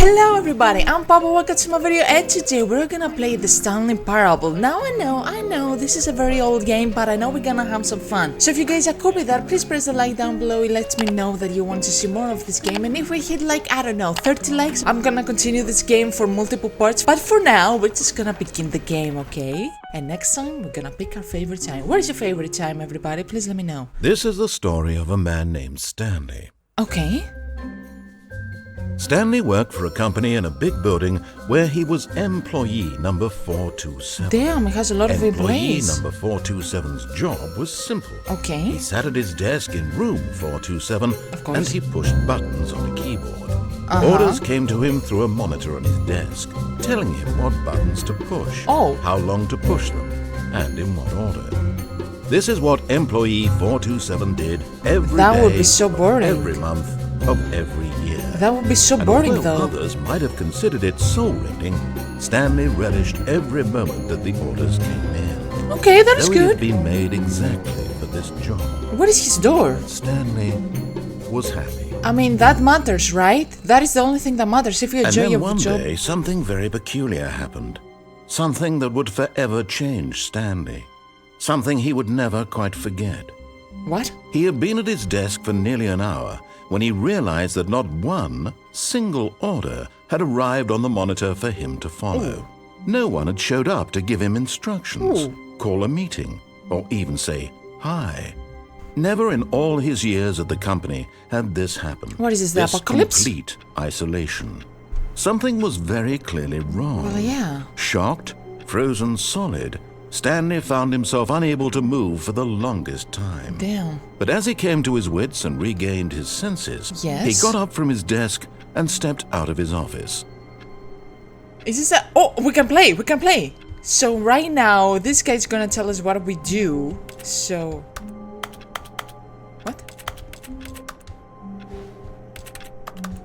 Hello everybody, I'm Papa, welcome to my video, and today we're gonna play the Stanley Parable. Now I know, this is a very old game, but I know we're gonna have some fun. So if you guys are cool with that, please press the like down below. It lets me know that you want to see more of this game, and if we hit like, I don't know, 30 likes, I'm gonna continue this game for multiple parts. But for now, we're just gonna begin the game, okay? And next time, we're gonna pick our favorite time. Where's your favorite time, everybody? Please let me know. This is the story of a man named Stanley. Okay. Stanley worked for a company in a big building where he was employee number 427. Damn, he has a lot of Employee employees. number 427's job was simple. Okay. He sat at his desk in room 427 Of course. and he pushed buttons on a keyboard. Orders came to him through a monitor on his desk, telling him what buttons to push, how long to push them, and in what order. This is what employee 427 did every That day, would be so boring. every month of every year. That would be so And boring although though. others might have considered it soul-rending, Stanley relished every moment that the orders came in. Okay, that is Though he good. had been made exactly for this job, What is his door? Stanley was happy. I mean, that matters, right? That is the only thing that matters if you And enjoy then your one job. day, something very peculiar happened. Something that would forever change Stanley. Something he would never quite forget. What? He had been at his desk for nearly an hour when he realized that not one single order had arrived on the monitor for him to follow. No one had showed up to give him instructions, call a meeting, or even say hi. Never in all his years at the company had this happened. What is this, the apocalypse? Complete isolation. Something was very clearly wrong. Well, yeah. Shocked, frozen solid, Stanley found himself unable to move for the longest time. Damn. But as he came to his wits and regained his senses, Yes? he got up from his desk and stepped out of his office. Is this a... Oh, we can play. So right now, this guy's gonna tell us what we do. So... What?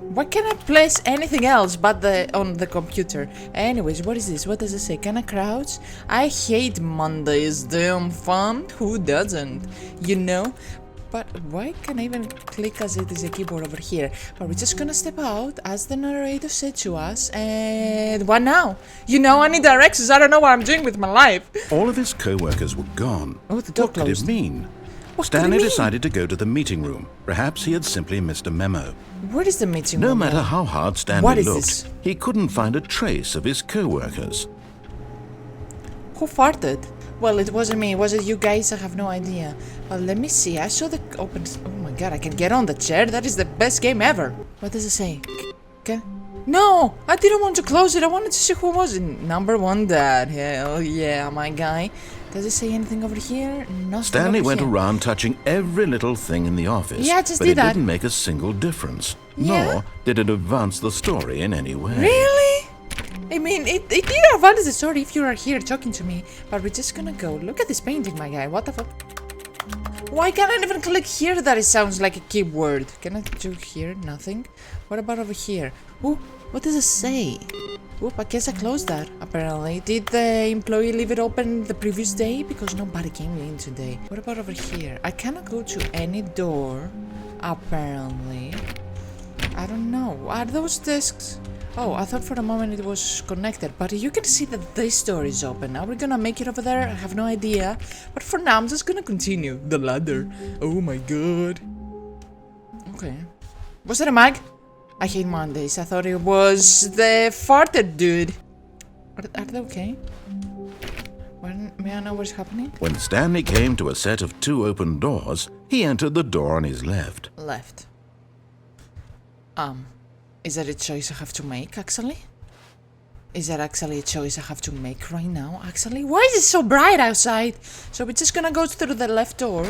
Why can't I place anything else but on the computer? Anyways, what is this? What does it say? Can I crouch? I hate Mondays, damn fun. Who doesn't? You know? But why can't I even click as it is a keyboard over here? But we're just gonna step out as the narrator said to us. And what now? You know, I need directions. I don't know what I'm doing with my life. All of his co-workers were gone. Oh, the door What could it closed. mean? What could it Stanley mean? decided to go to the meeting room. Perhaps he had simply missed a memo. Where is the meeting No room matter now? how hard What Stanley is looked, this? he couldn't find a trace of his co-workers. Who farted? Well, it wasn't me. Was it you guys? I have no idea. Well, let me see. I saw the open... Oh my god, I can get on the chair. That is the best game ever. What does it say? Okay. No! I didn't want to close it. I wanted to see who was it. Number one dad. Hell yeah, my guy. Does it say anything over here? Nothing Stanley over went here. around touching every little thing in the office. Yeah, I just but did it that. didn't make a single difference. Yeah? Nor did it advance the story in any way. Really? I mean, it did advance the story if you are here talking to me. But we're just gonna go. Look at this painting, my guy. What the fuck? Why can't I even click here that it sounds like a keyboard? Can I do here? Nothing. What about over here? Ooh, what does it say? Oop, I guess I closed that, apparently. Did the employee leave it open the previous day? Because nobody came in today. What about over here? I cannot go to any door, apparently. I don't know. Are those desks? Oh, I thought for a moment it was connected, but you can see that this door is open. Now we're gonna make it over there. I have no idea. But for now, I'm just gonna continue. The ladder. Oh my god. Okay. Was that a mag? I hate Mondays. I thought it was the farted dude. Are they okay? May I know what's happening? When Stanley came to a set of two open doors, he entered the door on his left. Left. Is that a choice I have to make, actually? Is that actually a choice I have to make right now, actually? Why is it so bright outside? So we're just gonna go through the left door.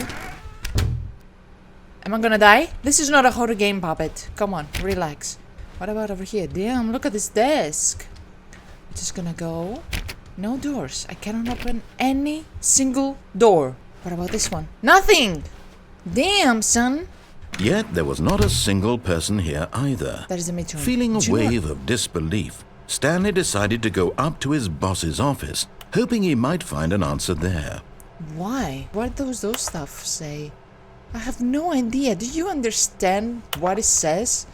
Am I gonna die? This is not a horror game, Puppet. Come on, relax. What about over here? Damn, look at this desk. We're just gonna go. No doors. I cannot open any single door. What about this one? Nothing! Damn, son. Yet there was not a single person here either. That is a meeting room. Feeling a Do you know what- wave of disbelief, Stanley decided to go up to his boss's office, hoping he might find an answer there. Why? What does those stuff say? I have no idea. Do you understand what it says?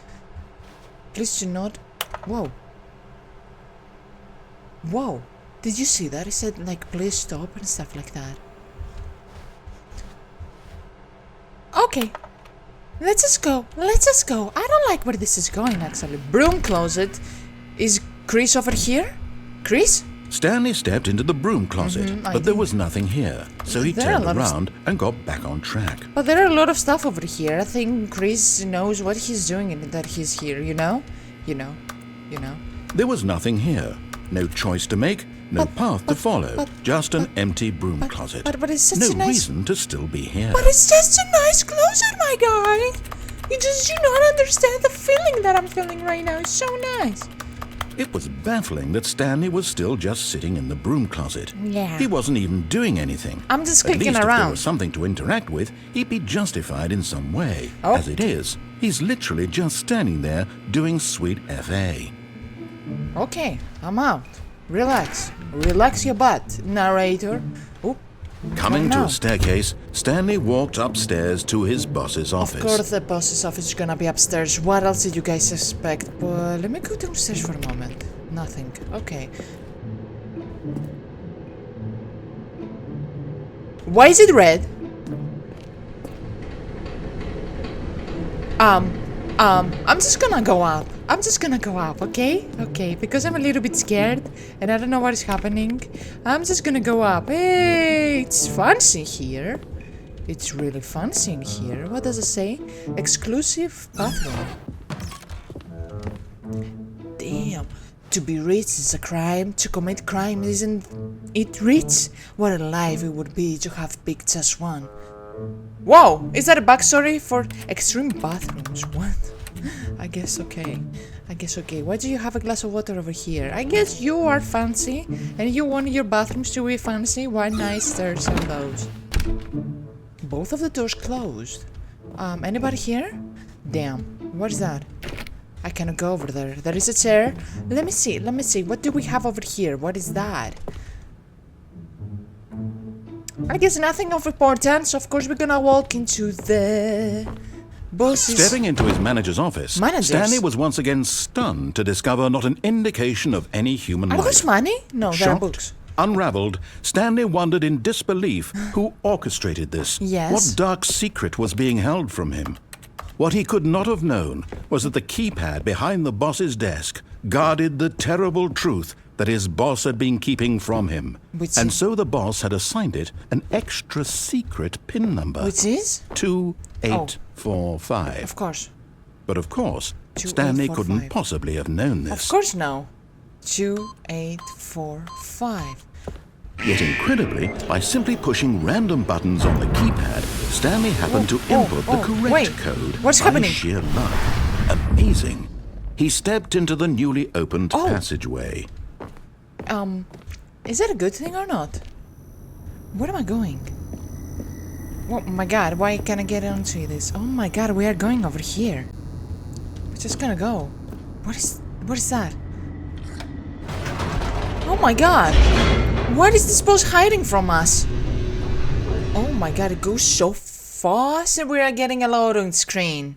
Please do not Whoa. Whoa. Did you see that? He said, like, please stop and stuff like that. Okay. Let's just go. Let's just go. I don't like where this is going, actually. Broom closet. Is Chris over here? Chris? Stanley stepped into the broom closet, but there was nothing here, so he turned around and got back on track. But there are a lot of stuff over here. I think Chris knows what he's doing and that he's here, you know? You know. There was nothing here. No choice to make, no path to follow, just an empty broom closet. But it's such no a nice... reason to still be here. But it's just a nice closet, my guy. You just do not understand the feeling that I'm feeling right now. It's so nice. It was baffling that Stanley was still just sitting in the broom closet. Yeah. He wasn't even doing anything. I'm just clicking At least around. if there was something to interact with, he'd be justified in some way. Oh. As it is, he's literally just standing there doing sweet FA. Okay, I'm out. Relax. Relax your butt, narrator. Oop. Coming to now? a staircase, Stanley walked upstairs to his boss's office. Of course the boss's office is gonna be upstairs. What else did you guys expect? But let me go downstairs for a moment. Nothing. Okay. Why is it red? I'm just gonna go up. I'm just gonna go up, okay? Okay, because I'm a little bit scared and I don't know what is happening. I'm just gonna go up. Hey, it's fancy here. It's really fancy in here. What does it say? Exclusive bathroom. Damn. To be rich is a crime. To commit crime isn't it rich? What a life it would be to have picked just one. Whoa! Is that a backstory for extreme bathrooms? What? I guess okay. Why do you have a glass of water over here? I guess you are fancy and you want your bathrooms to be fancy. Why nice stairs are those? Both of the doors closed. Anybody here? Damn. What is that? I cannot go over there. There is a chair. Let me see. What do we have over here? What is that? I guess nothing of importance. Of course, we're gonna walk into the boss's... Stepping into his manager's office, Stanley was once again stunned to discover not an indication of any human life. Are those money? No, they're books. Unraveled, Stanley wondered in disbelief who orchestrated this. Yes. What dark secret was being held from him? What he could not have known was that the keypad behind the boss's desk guarded the terrible truth that his boss had been keeping from him. And so the boss had assigned it an extra secret PIN number. Which is? 2845. Of course. But of course, Stanley couldn't possibly have known this. Of course no. 2845. Yet incredibly, by simply pushing random buttons on the keypad, Stanley happened to input the correct code. What's by happening? Sheer luck. Amazing. He stepped into the newly opened passageway. Is that a good thing or not? Where am I going? Oh my god, why can't I get onto this? Oh my god, we are going over here. We're just gonna go. What is that? Oh my god! What is this boss hiding from us? Oh my god, it goes so fast and we are getting a lot on screen.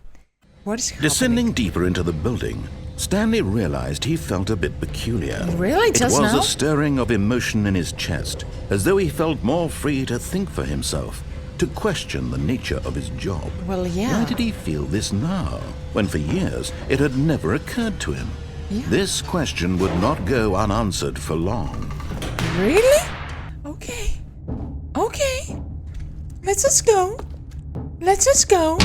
What is happening? Descending deeper into the building, Stanley realized he felt a bit peculiar. Really? Just now? It was now? a stirring of emotion in his chest, as though he felt more free to think for himself, to question the nature of his job. Well, yeah. Why did he feel this now, when for years it had never occurred to him? Yeah. This question would not go unanswered for long. Really? Okay. Let's just go.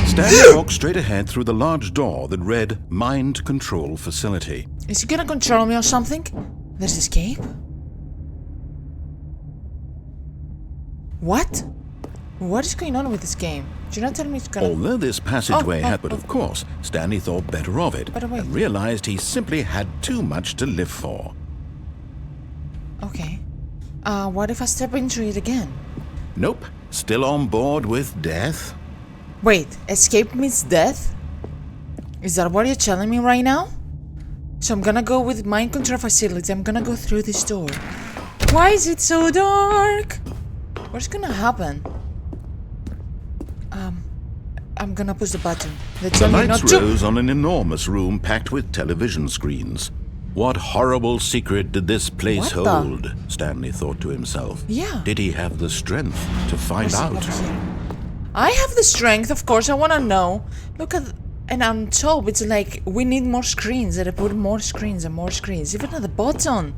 Stanley walked straight ahead through the large door that read Mind Control Facility. Is he gonna control me or something? There's escape? What? What is going on with this game? Do you not tell me it's gonna... Although this passageway had, but of course, Stanley thought better of it and realized he simply had too much to live for. Okay. What if I step into it again? Nope. Still on board with death? Wait, escape means death? Is that what you're telling me right now? So I'm gonna go with mind control facility. I'm gonna go through this door. Why is it so dark? What's gonna happen? I'm gonna push the button. The lights rose on an enormous room packed with television screens. What horrible secret did this place What the- hold? Stanley thought to himself. Yeah. Did he have the strength to find out? I have the strength, of course. I want to know. Look at, and on top, it's like we need more screens. That I put more screens and more screens. Even at the bottom.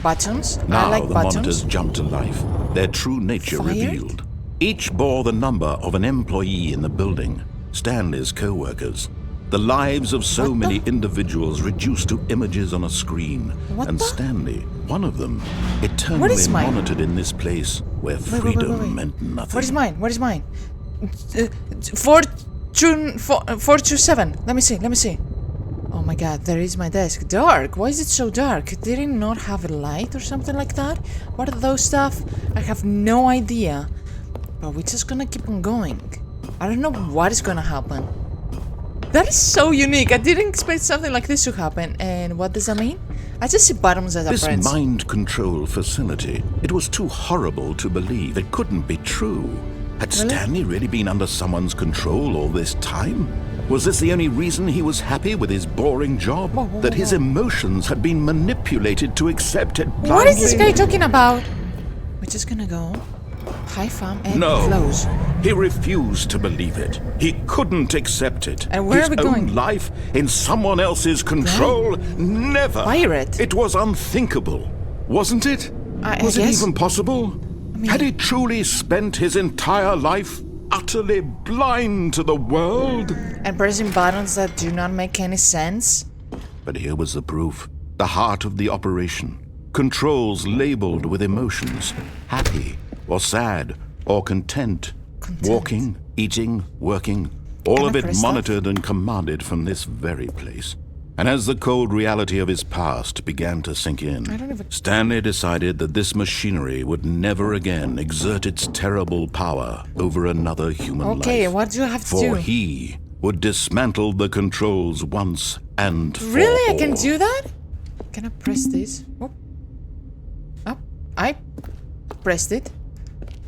Buttons. Now I like the buttons. monitors jumped to life, their true nature Fired? revealed. Each bore the number of an employee in the building, Stanley's co-workers. The lives of so What the- many individuals reduced to images on a screen. What And the- Stanley, one of them, What eternally is mine? monitored in this place where freedom meant nothing. What is mine? What is mine? 427. Let me see. Oh my god, there is my desk. Dark. Why is it so dark? Did it not have a light or something like that? What are those stuff? I have no idea. But we're just gonna keep on going. I don't know what is gonna happen. That is so unique. I didn't expect something like this to happen. And what does that mean? I just see buttons as a This press. mind control facility, it was too horrible to believe. It couldn't be true. Had Really? Stanley really been under someone's control all this time? Was this the only reason he was happy with his boring job? Whoa, That his whoa. emotions had been manipulated to accept it blindly? What is this guy talking about? We're just gonna go. High farm and No, close. he refused to believe it. He couldn't accept it. And where His are we own going? life in someone else's control? Never. Pirate. It was unthinkable, wasn't it? I Was it guess. even possible? Had he truly spent his entire life utterly blind to the world? And pressing buttons that do not make any sense? But here was the proof. The heart of the operation. Controls labeled with emotions. Happy or sad or content. Walking, eating, working. All Can of I it press monitored and commanded from this very place. And as the cold reality of his past began to sink in, I don't even- Stanley decided that this machinery would never again exert its terrible power over another human life. Okay, what do I have to For do? he would dismantle the controls once and for Really? I can all. do that? Can I press this? Whoop. Up. I pressed it.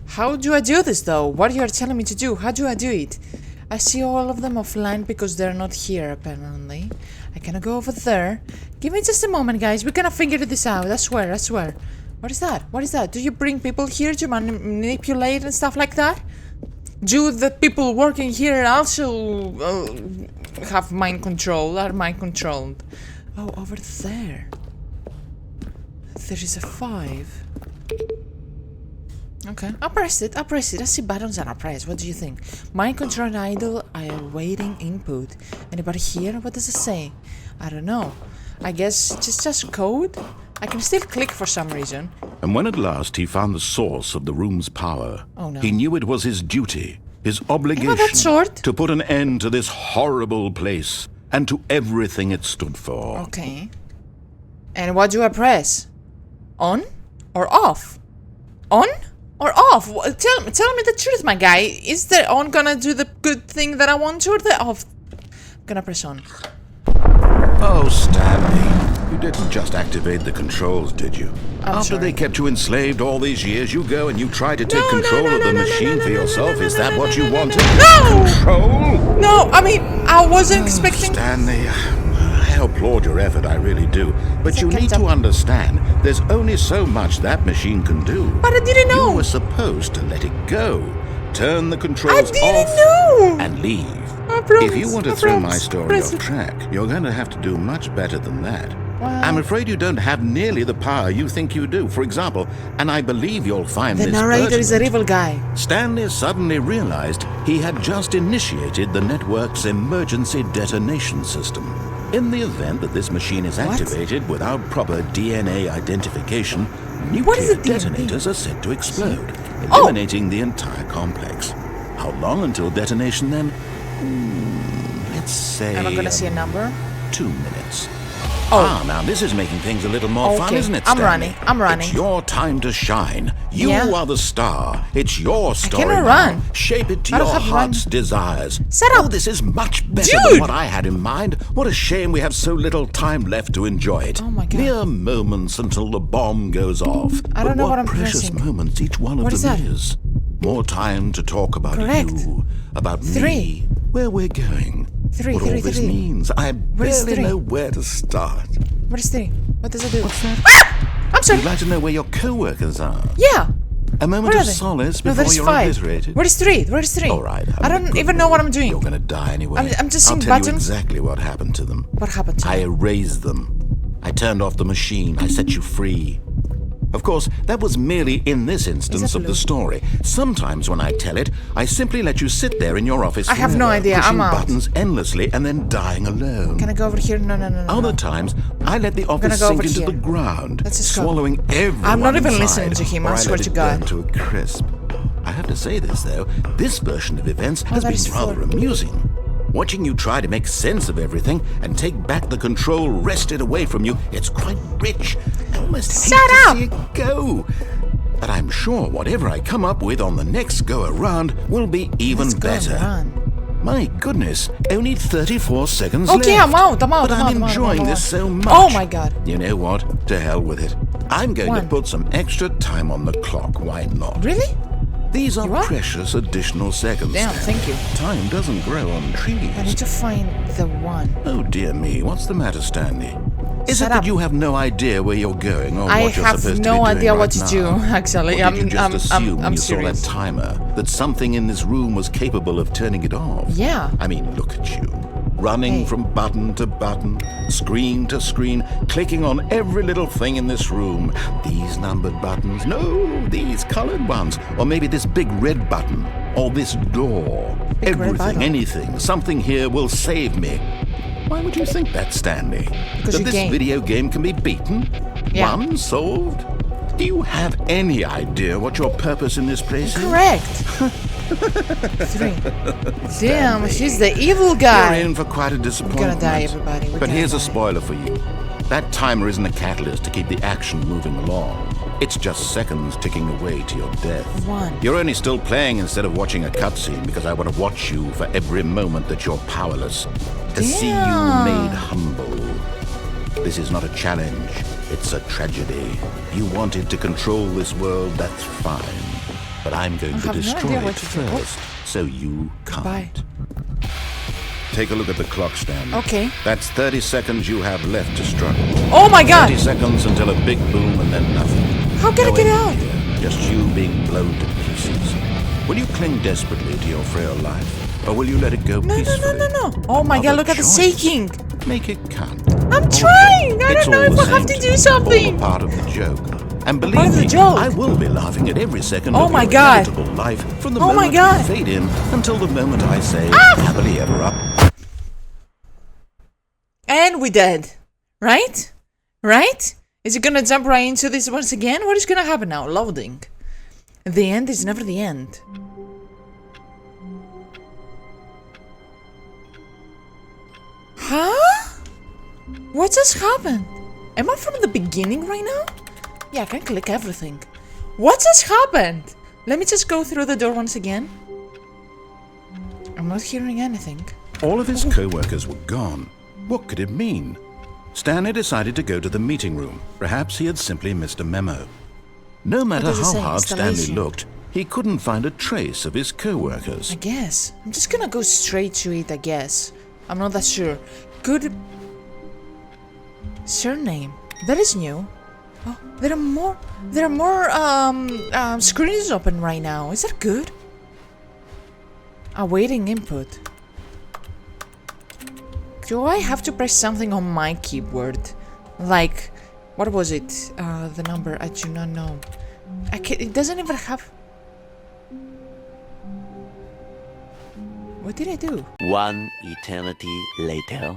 How do I do this though? What you are telling me to do? How do I do it? I see all of them offline because they're not here apparently. I cannot go over there. Give me just a moment, guys. We're gonna figure this out. I swear, I swear. What is that? What is that? Do you bring people here to manipulate and stuff like that? Do the people working here also have mind control? Are mind controlled? Oh, over there. There is a 5. Okay, I'll press it. I see buttons and I press. What do you think? Mind control idle. I am waiting input. Anybody here? What does it say? I don't know. I guess it's just code. I can still click for some reason. And when at last he found the source of the room's power, Oh, no. he knew it was his duty, his obligation that sort? to put an end to this horrible place and to everything it stood for. Okay. And what do I press? On or off? On or off? Tell me the truth, my guy. Is the on gonna do the good thing that I want to, or the off? I'm gonna press on. Oh, Stanley, you didn't just activate the controls, did you? After sorry. they kept you enslaved all these years, you go and you try to take control of the machine for yourself. Is that what you wanted? No! Control? No, I mean, I wasn't expecting... Stanley, I applaud your effort, I really do. But you okay, need to understand, there's only so much that machine can do. But I didn't know. You were supposed to let it go. Turn the controls didn't off know. and leave. I promise, If you want to I throw my promise. story Press off it. track, you're going to have to do much better than that. Wow. I'm afraid you don't have nearly the power you think you do. For example, and I believe you'll find The this narrator is a pertinent, evil guy. Stanley suddenly realized he had just initiated the network's emergency detonation system. In the event that this machine is What? activated without proper DNA identification, What is nuclear a DNA? detonators are set to explode, Oh! eliminating the entire complex. How long until detonation then? Let's say Am I gonna see a number? 2 minutes. Oh. Ah, now this is making things a little more fun, Okay, isn't it, I'm Stanley? running. It's your time to shine. You Yeah. are the star. It's your story cannot now. run. Shape it to I don't your have to run. heart's desires. Shut Oh, up. this is much better Dude. than what I had in mind. What a shame we have so little time left to enjoy it. Oh my God. Mere moments until the bomb goes off. I don't But know what I'm precious pressing. moments each one of What is them that? is. More time to talk about Correct. you, about 3. me, where we're going. 3, what 3, all this 3. means. I is barely 3? know where to start. What is 3? What does it do? What's that? I'm sorry. You'd like to know where your co-workers are. Yeah. A moment Where of are they? solace No, before there's you're 5. obliterated. Where is 3? Where is 3? All right. I don't even know what I'm doing. You're going to die anyway. I'm just I'll seeing tell you buttons. exactly what happened to them. What happened to I them? erased them. I turned off the machine. I set you free. Of course, that was merely in this instance of blue? the story. Sometimes when I tell it, I simply let you sit there in your office I have no forever, idea. pushing I'm out. buttons endlessly and then dying alone. Can I go over here? No. Other times, I let the office go sink over into here. the ground, Let's just go. swallowing everyone I'm not even inside, listening to him, I or swear let to it God. burn to a crisp. I have to say this, though. This version of events has that is been rather 4. amusing. Watching you try to make sense of everything and take back the control wrested away from you, it's quite rich. I almost hate Shut to up! see it go. But I'm sure whatever I come up with on the next go-around will be even Let's go better. run. My goodness, only 34 seconds Okay, left. I'm out. But I'm enjoying this so much. Oh my God. You know what? To hell with it. I'm going to 1. put some extra time on the clock. Why not? Really? These You are are? precious additional seconds. Damn, Stan. thank you. Time doesn't grow on trees. I need to find the 1. Oh dear me, what's the matter, Stanley? Is Shut it that up. you have no idea where you're going or I what you're have supposed no to be idea doing what right to do, now? actually. Or did you just assume when I'm you saw serious. that timer that something in this room was capable of turning it off? Yeah. I mean, look at you. Running Hey. from button to button, screen to screen, clicking on every little thing in this room. These numbered buttons, no, these colored ones. Or maybe this big red button, or this door. Big red button. Everything, anything, something here will save me. Why would you think that, Stanley? Because that you this game. video game can be beaten? Yeah. Won? Solved? Do you have any idea what your purpose in this place is? Correct. 3. Damn, he's the evil guy. You're in for quite a disappointment. We're gonna die, everybody. We're But gonna here's die. a spoiler for you. That timer isn't a catalyst to keep the action moving along. It's just seconds ticking away to your death. 1. You're only still playing instead of watching a cutscene because I want to watch you for every moment that you're powerless. To see you Damn. made humble. This is not a challenge. It's a tragedy. You wanted to control this world, that's fine. But I'm going to have no destroy idea it what to do. first, so you can't. Bye. Take a look at the clock, Stanley. Okay. That's 30 seconds you have left to struggle. Oh my God. 30 seconds until a big boom and then nothing. How can I No get end out? here, just you being blown to pieces. Will you cling desperately to your frail life, or will you let it go No. peacefully? Oh my God, Another look at the choice. shaking. Make it count. I'm Okay, trying. I it's don't know all if the I have same to do me, something. All a part of the joke. And part believe of the me, joke. I will be laughing at every second Oh of my your God. inevitable life from the Oh my moment God. you fade in until the moment I say happily ever up. And we dead. Right? Right? Is it gonna jump right into this once again? What is gonna happen now? Loading. The end is never the end. Huh? What just happened? Am I from the beginning right now? Yeah, I can click everything. What just happened? Let me just go through the door once again. I'm not hearing anything. All of his co-workers were gone. What could it mean? Stanley decided to go to the meeting room. Perhaps he had simply missed a memo. No matter does it how say? hard Stanley Installation. looked, he couldn't find a trace of his co-workers. I guess. I'm just gonna go straight to it, I guess. I'm not that sure. Good surname. That is new. Oh, there are more screens open right now. Is that good? Awaiting input. Do I have to press something on my keyboard? Like, what was it? The number, I do not know. It doesn't even have... What did I do? One eternity later.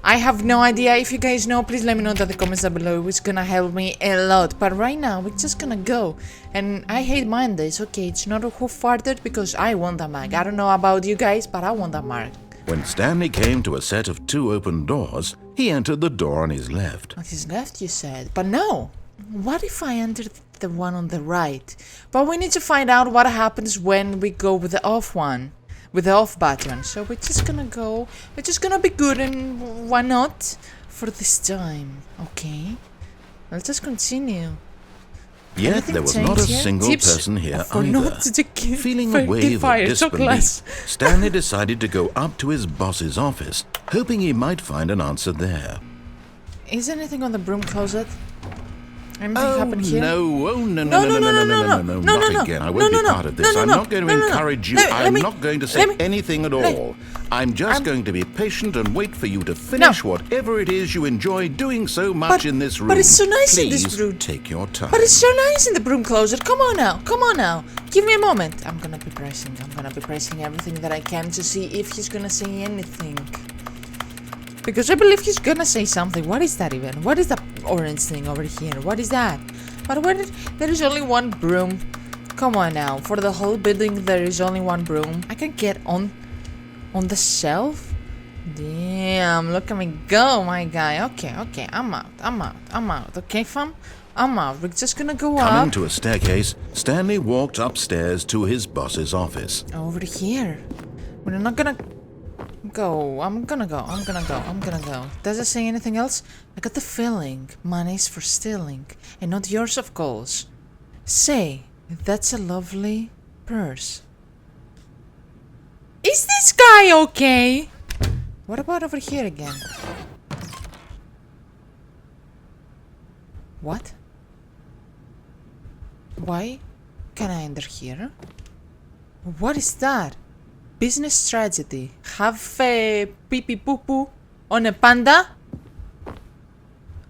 I have no idea. If you guys know, please let me know in the comments down below. It's gonna help me a lot. But right now, we're just gonna go. And I hate Mondays. Okay, it's not who farted because I want that mark. I don't know about you guys, but I want that mark. When Stanley came to a set of 2 open doors, he entered the door on his left. On his left, you said. But no. What if I entered the one on the right? But we need to find out what happens when we go with the off one. With the off button. So we're just gonna go. We're just gonna be good, and why not? For this time. Okay. Let's just continue. Yet Anything there was changed not a here? single Tips person here for either. not to Feeling a wave fire of disbelief, chocolate. Stanley decided to go up to his boss's office, hoping he might find an answer there. Is anything on the broom closet? Anything Oh, happen here? no, not again. I won't be part of this. I'm not going to encourage you. I'm not going to say anything at all. I'm just going to be patient and wait for you to finish whatever it is you enjoy doing so much in this room. But it's so nice in this Please room. take your time. But it's so nice in the broom closet. Come on now. Give me a moment. I'm gonna be pressing everything that I can to see if he's gonna say anything. Because I believe he's gonna say something. What is that even? What is that orange thing over here? What is that? But there is only one broom. Come on now. For the whole building, there is only one broom. I can get on the shelf? Damn, look at me go, my guy. Okay. I'm out. Okay, fam? I'm out. We're just gonna go up. Coming to a staircase, Stanley walked upstairs to his boss's office. Over here. We're not gonna go. I'm gonna go. Does it say anything else? I got the feeling money's for stealing, and not yours, of course. Say, that's a lovely purse. Is this guy okay? What about over here again? What? Why can I enter here? What is that? Business tragedy. Have a pee-pee poo-poo on a panda?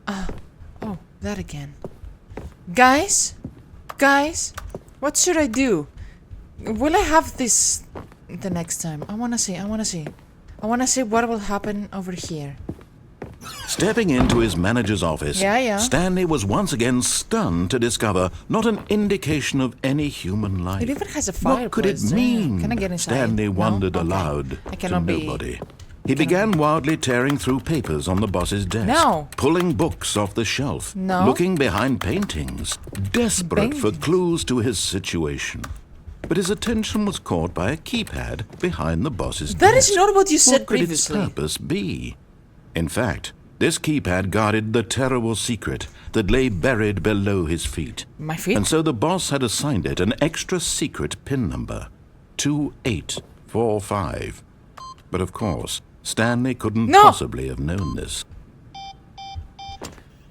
Oh, that again. Guys, what should I do? Will I have this the next time? I wanna see what will happen over here. Stepping into his manager's office, Yeah. Stanley was once again stunned to discover not an indication of any human life. It even has a fireplace. What could it mean? Can I get inside? Stanley No? wondered Okay. aloud I to cannot be. nobody. He began wildly tearing through papers on the boss's desk, No. pulling books off the shelf, No. looking behind paintings, desperate for Paintings? clues to his situation. But his attention was caught by a keypad behind the boss's That desk. is not what you said What could previously. its purpose be? In fact, this keypad guarded the terrible secret that lay buried below his feet. My feet? And so the boss had assigned it an extra secret PIN number, 2845. But of course, Stanley couldn't No. possibly have known this.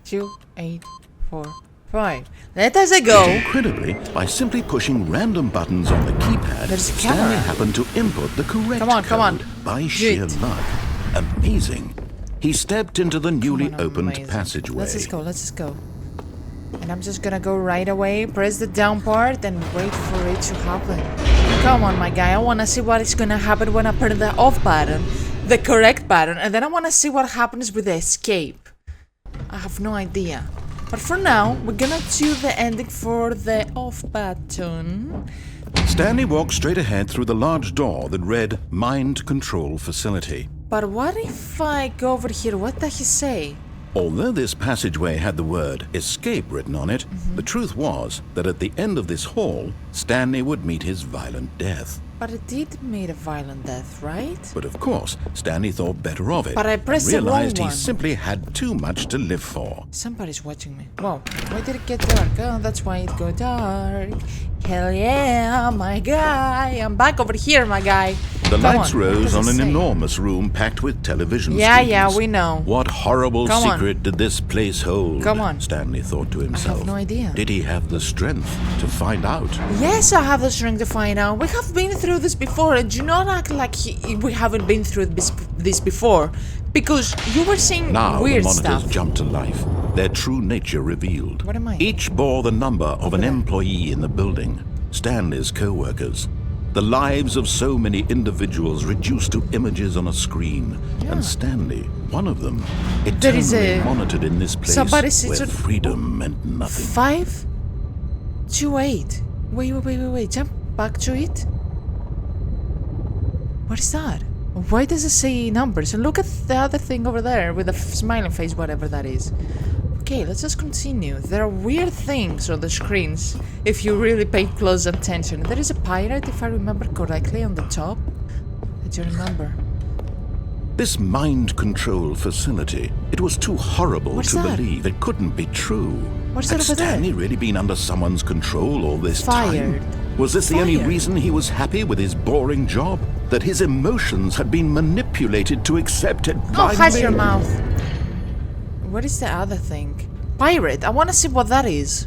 2, 8, 4, 5. Let us go. Incredibly, by simply pushing random buttons on the keypad, There's a Stanley camera. happened to input the correct Come on. code by Do sheer it. luck. Amazing. He stepped into the newly opened Amazing. passageway. Let's just go. And I'm just gonna go right away, press the down part, and wait for it to happen. Come on, my guy. I wanna see what is gonna happen when I press the off button, the correct button, and then I wanna see what happens with the escape. I have no idea. But for now, we're gonna do the ending for the off button. Stanley walked straight ahead through the large door that read Mind Control Facility. But what if I go over here? What does he say? Although this passageway had the word escape written on it, the truth was that at the end of this hall, Stanley would meet his violent death. But it did meet a violent death, right? But of course, Stanley thought better of it. But I and pressed the wrong realized he one. simply had too much to live for. Somebody's watching me. Whoa, why did it get dark? Oh, that's why it got dark. Hell yeah, my guy. I'm back over here, my guy. The Come lights on, what rose does on it an say? enormous room packed with television Yeah, screens. yeah, we know. What horrible Come on. secret did this place hold? Come on. Stanley thought to himself. no idea. Did he have the strength to find out? Yes, I have the strength to find out. We have been through this before, and do not act like we haven't been through this before. Because you were saying Now weird the monitors stuff. jumped to life, their true nature revealed. What am I? Each bore the number of an employee in the building, Stanley's co-workers. The lives of so many individuals reduced to images on a screen. And Stanley, one of them, There is eternally a- monitored in this place somebody sits where on- freedom meant nothing. 5 to 8. Wait. Jump back to it. What is that? Why does it say numbers? And look at the other thing over there with a smiling face, whatever that is. Okay, let's just continue. There are weird things on the screens if you really pay close attention. There is a pirate, if I remember correctly, on the top. I do remember. This mind control facility, it was too horrible What's to that? believe it couldn't be true. What's Had that over there? Stanley really been under someone's control all this Fired. time? Was this the only Fired. reason he was happy with his boring job? That his emotions had been manipulated to accept it Oh, blindly? hush your mouth. What is the other thing? Pirate. I want to see what that is.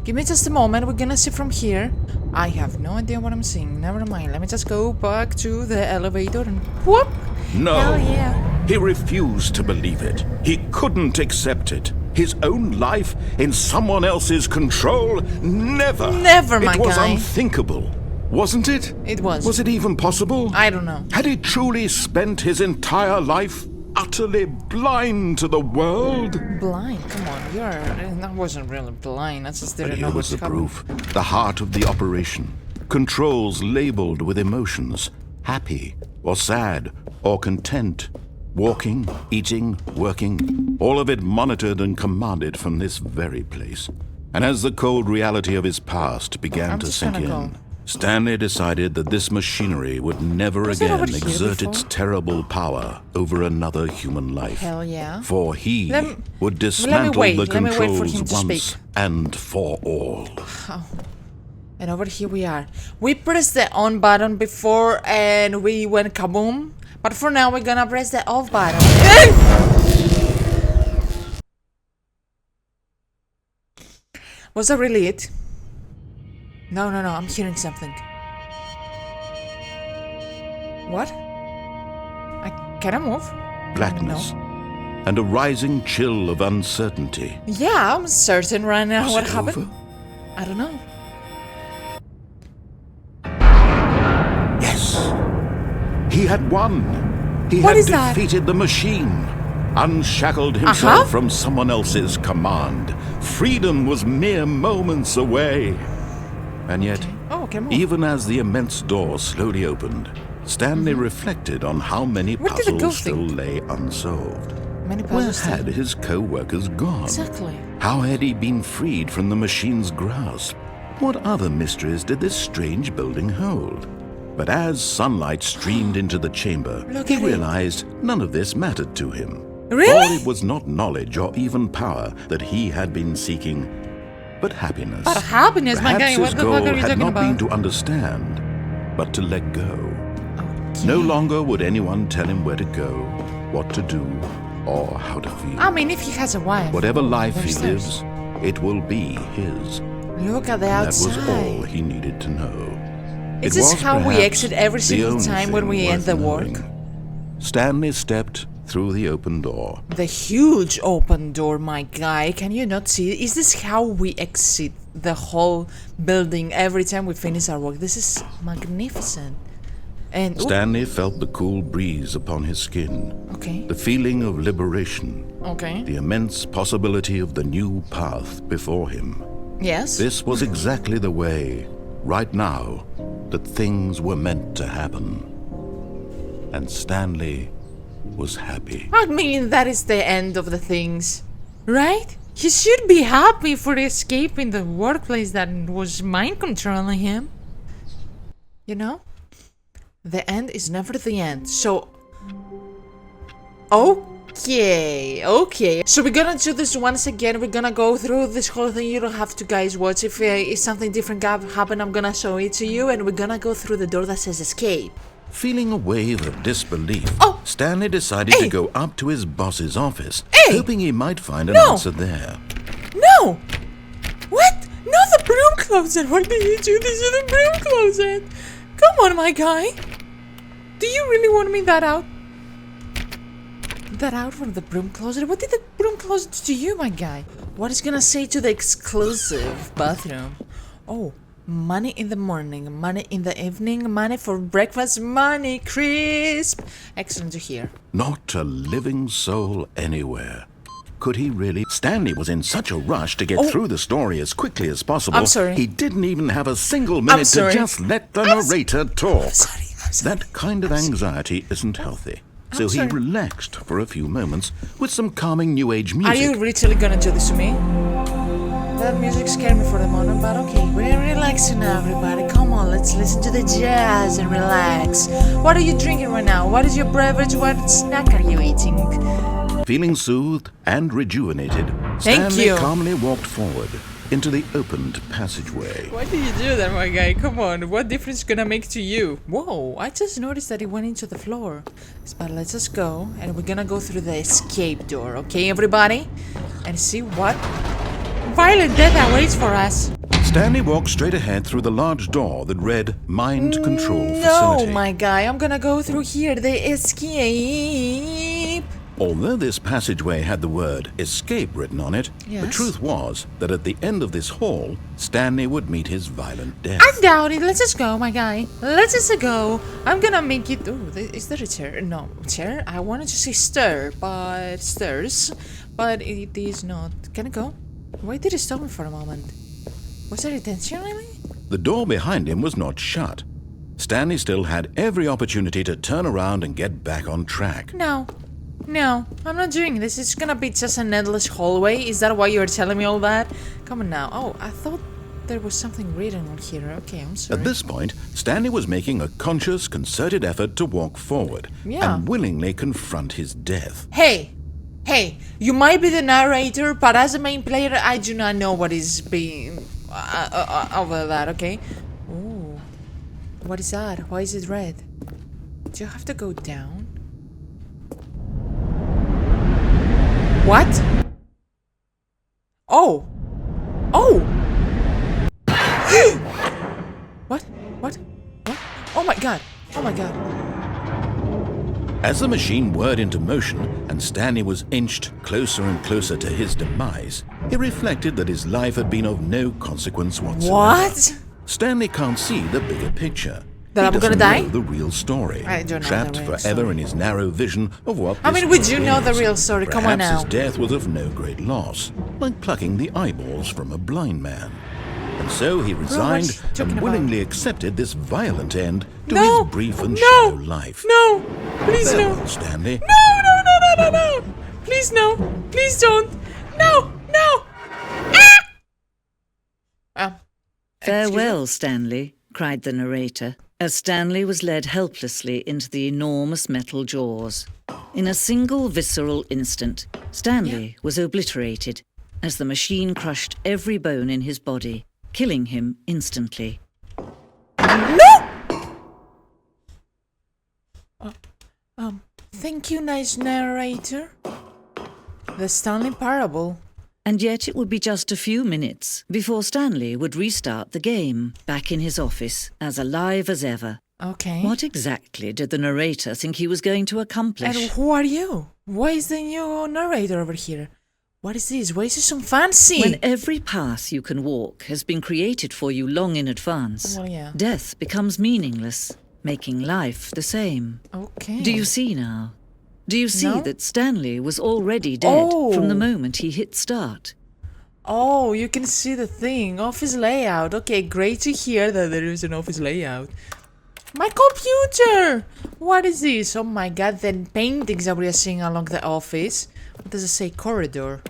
Give me just a moment. We're gonna see from here. I have no idea what I'm seeing. Never mind. Let me just go back to the elevator and whoop. No. Hell yeah. He refused to believe it. He couldn't accept it. His own life in someone else's control? Never. Never, my It was guy. unthinkable. Wasn't it? It was. Was it even possible? I don't know. Had he truly spent his entire life utterly blind to the world? Blind? Come on, that wasn't really blind. I just But didn't know here was what's the coming. proof. The heart of the operation. Controls labeled with emotions. Happy or sad or content. Walking, eating, working. All of it monitored and commanded from this very place. And as the cold reality of his past began I'm to just sink gonna in, go. Stanley decided that this machinery would never Was it again over here exert its before? terrible power over another human life. Hell yeah. For he Let me- would dismantle wait, the let me wait for him controls to once speak. and for all. And over here we are. We pressed the on button before and we went kaboom. But for now we're gonna press the off button. Was that really it? No, I'm hearing something. What? Can I move? Blackness. No. And a rising chill of uncertainty. Yeah, I'm certain right now Was what it happened. over? I don't know. Yes! He had won! He What had is that? defeated the machine! Unshackled himself Uh-huh. from someone else's command. Freedom was mere moments away. And yet, Oh, okay, move. even as the immense door slowly opened, Stanley reflected on how many Where did the puzzles ghost still think? lay unsolved. Many Where puzzles. had his co-workers gone? Exactly. How had he been freed from the machine's grasp? What other mysteries did this strange building hold? But as sunlight streamed into the chamber, Look he at it. realized none of this mattered to him. Really? For it was not knowledge or even power that he had been seeking, but happiness. But happiness, my Perhaps guy, what his the goal fuck are you had talking not been about? to understand, but to let go. Okay. No longer would anyone tell him where to go, what to do, or how to feel. I mean, if he has a wife. Whatever life he there's lives, it will be his. Look at the That outside. was all he needed to know. Is It this was how we perhaps exit every the single only time when thing we end worth the work? knowing. Stanley stepped through the open door. The huge open door, my guy. Can you not see? Is this how we exit the whole building every time we finish our work? This is magnificent. And ooh, Stanley felt the cool breeze upon his skin, okay, the feeling of liberation, okay, the immense possibility of the new path before him. yes. This was exactly the way, right now, that things were meant to happen. And Stanley was happy. I mean, that is the end of the things, right? He should be happy for escaping the workplace that was mind controlling him. You know? The end is never the end. So, okay. So we're gonna do this once again. We're gonna go through this whole thing. You don't have to, guys, watch. If something different happen, I'm gonna show it to you. And we're gonna go through the door that says escape. Feeling a wave of disbelief, Oh! Stanley decided Hey! to go up to his boss's office, Hey! hoping he might find an No! answer there. No! What? Not the broom closet! Why did you do this to the broom closet? Come on, my guy! Do you really want me that out? That out from the broom closet? What did the broom closet do to you, my guy? What is gonna say to the exclusive bathroom? Oh, money in the morning, money in the evening, money for breakfast, money crisp. Excellent to hear. Not a living soul anywhere. Could he really? Stanley was in such a rush to get Oh. through the story as quickly as possible. I'm sorry. He didn't even have a single minute to sorry. just let the narrator talk. Sorry. That kind of anxiety isn't healthy. So he sorry. relaxed for a few moments with some calming new age music. Are you literally gonna do this to me? That music scared me for the moment, but okay, we're relaxing now, everybody. Come on, let's listen to the jazz and relax. What are you drinking right now? What is your beverage? What snack are you eating? Feeling soothed and rejuvenated, Thank Stanley you. calmly walked forward into the opened passageway. Why did you do that, my guy? Come on, what difference gonna make to you? Whoa, I just noticed that it went into the floor. But let's just go, and we're gonna go through the escape door, okay, everybody? And see what violent death awaits for us. Stanley walked straight ahead through the large door that read Mind Control No, Facility. my guy, I'm gonna go through here, the escape. Although this passageway had the word escape written on it, the Yes. truth was that at the end of this hall, Stanley would meet his violent death. I doubt it. Let's just go, my guy. Let's just go. I'm gonna make it. Oh, is there a chair? No, chair? I wanted to say stir, but stairs. But it is not. Can I go? Why did it stop me for a moment? Was there intentionally? The door behind him was not shut. Stanley still had every opportunity to turn around and get back on track. No. No, I'm not doing this. It's gonna be just an endless hallway. Is that why you were telling me all that? Come on now. Oh, I thought there was something written on here. Okay, I'm sorry. At this point, Stanley was making a conscious, concerted effort to walk forward Yeah. and willingly confront his death. Hey, you might be the narrator, but as a main player, I do not know what is being over that, okay? Oh, what is that? Why is it red? Do you have to go down? What? Oh! Oh! What? What? What? Oh my god! Oh my god! As the machine whirred into motion and Stanley was inched closer and closer to his demise, he reflected that his life had been of no consequence whatsoever. What? Stanley can't see the bigger picture. That He I'm gonna doesn't die? know the real story. I don't know Trapped the real forever story. in his narrow vision of what I this mean, we world do know the is. real story. Come on Perhaps now. his death was of no great loss, like plucking the eyeballs from a blind man. And so he resigned you talking and about? willingly accepted this violent end to No! his brief and No! shallow life. No! Please no! Farewell, Stanley. No! Please no! Please don't! No! Ah! Farewell, Stanley, cried the narrator, as Stanley was led helplessly into the enormous metal jaws. In a single visceral instant, Stanley was obliterated as the machine crushed every bone in his body, killing him instantly. Thank you, nice narrator. The Stanley Parable. And yet it would be just a few minutes before Stanley would restart the game, back in his office, as alive as ever. Okay. What exactly did the narrator think he was going to accomplish? And who are you? Why is the new narrator over here? What is this? Why is it so fancy? When every path you can walk has been created for you long in advance, Well, yeah. death becomes meaningless, making life the same. Okay. Do you see now? Do you see No? that Stanley was already dead from the Oh. moment he hit start? Oh, you can see the thing. Office layout. Okay, great to hear that there is an office layout. My computer! What is this? Oh my god, the paintings that we are seeing along the office. What does it say? Corridor.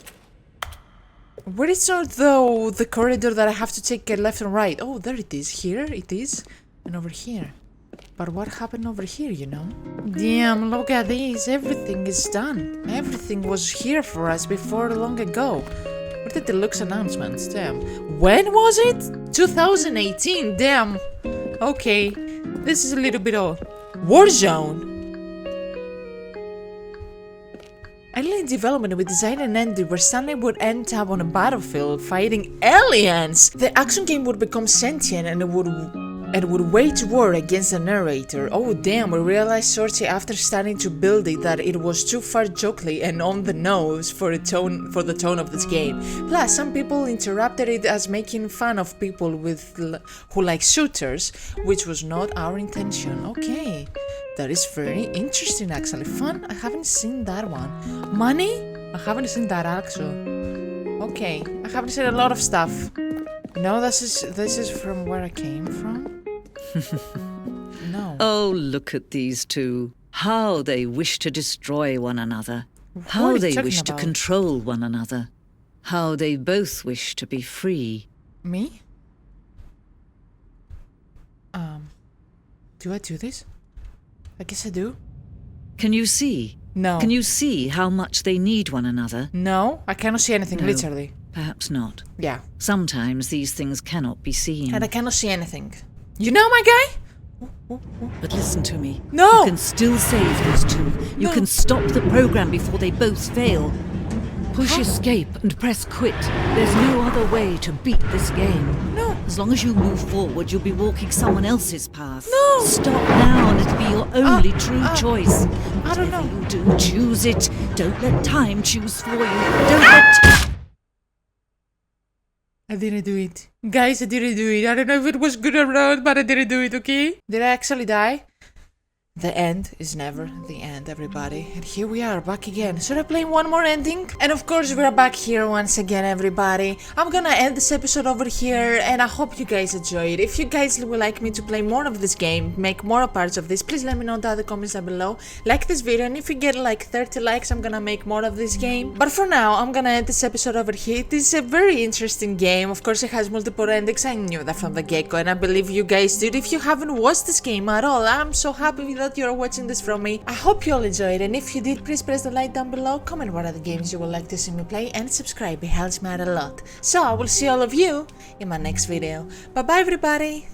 Where is though the corridor that I have to take left and right? Oh, there it is. Here it is. And over here. But what happened over here, you know? Damn, look at this. Everything is done. Everything was here for us before long ago. What did the Deluxe announcements? Damn. When was it? 2018. Damn. Okay. This is a little bit of Warzone. Alien development with design and ending where Stanley would end up on a battlefield fighting aliens. The action game would become sentient and would wage war against the narrator. Oh damn, we realized shortly after starting to build it that it was too far jokely and on the nose for the tone of this game. Plus, some people interrupted it as making fun of people who like shooters, which was not our intention. Okay, that is very interesting actually. Fun? I haven't seen that one. Money? I haven't seen that actually. Okay, I haven't seen a lot of stuff. No, this is from where I came from. No. Oh, look at these two. How they wish to destroy one another. What are How you they talking wish to about? control one another. how they both wish to be free. Me? Do I do this? I guess I do. Can you see? No. Can you see how much they need one another? No, I cannot see anything, No. literally. Perhaps not. Yeah. Sometimes these things cannot be seen. And I cannot see anything. You know, my guy? But listen to me. No! You can still save these two. You No. can stop the program before they both fail. Push escape and press quit. There's no other way to beat this game. No. As long as you move forward, you'll be walking someone else's path. No. Stop now and it'll be your only true choice. I don't know. Whatever you do, choose it. Don't let time choose for you. Don't let... I didn't do it. Guys, I didn't do it. I don't know if it was good or not, but I didn't do it, okay? Did I actually die? The end is never the end, everybody. And here we are, back again. Should I play one more ending? And of course, we're back here once again, everybody. I'm gonna end this episode over here, and I hope you guys enjoy it. If you guys would like me to play more of this game, make more parts of this, please let me know down in the comments down below. Like this video, and if you get like 30 likes, I'm gonna make more of this game. But for now, I'm gonna end this episode over here. It is a very interesting game. Of course, it has multiple endings. I knew that from the get-go, and I believe you guys did. If you haven't watched this game at all, I'm so happy that you're watching this from me. I hope you all enjoyed, and if you did, please press the like down below, comment what other games you would like to see me play, and subscribe. It helps me out a lot. So I will see all of you in my next video. Bye bye, everybody.